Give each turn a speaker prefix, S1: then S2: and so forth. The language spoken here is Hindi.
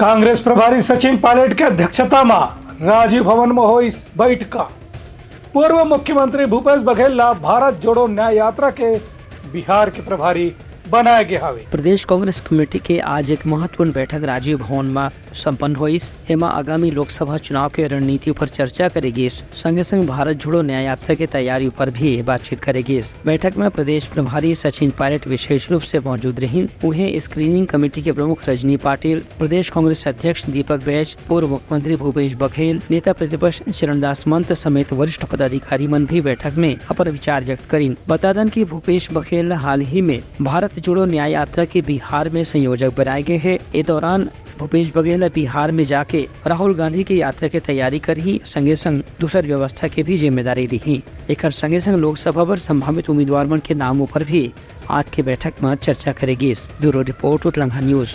S1: कांग्रेस प्रभारी सचिन पायलट की अध्यक्षता में राजीव भवन में हुई बैठक। पूर्व मुख्यमंत्री भूपेश बघेल भारत जोड़ो न्याय यात्रा के बिहार के प्रभारी बनाया गया है।
S2: प्रदेश कांग्रेस कमेटी के आज एक महत्वपूर्ण बैठक राजीव भवन में संपन्न हुई। एमा आगामी लोकसभा चुनाव के रणनीति पर चर्चा करेगी। संगे संग भारत जोड़ो न्याय यात्रा की तैयारी पर भी बातचीत करेगी। बैठक में प्रदेश प्रभारी सचिन पायलट विशेष रूप से मौजूद रही। उन्हें स्क्रीनिंग कमेटी के प्रमुख रजनी पाटिल, प्रदेश कांग्रेस अध्यक्ष दीपक बैज, पूर्व मुख्यमंत्री भूपेश बघेल, नेता प्रतिपक्ष चरणदास महंत समेत वरिष्ठ पदाधिकारी मन भी बैठक में अपन विचार व्यक्त करीन। बता दें कि भूपेश बघेल हाल ही में भारत जोड़ो न्याय यात्रा के बिहार में संयोजक बनाए गए हैं। इस दौरान भूपेश बघेल बिहार में जाके राहुल गांधी की यात्रा की तैयारी कर ही संगे संग दूसरी व्यवस्था की भी जिम्मेदारी ली। एक संगे संग लोकसभा पर संभावित उम्मीदवार के नामों पर भी आज की बैठक में चर्चा करेगी। Bureau report, Uttarakhand news.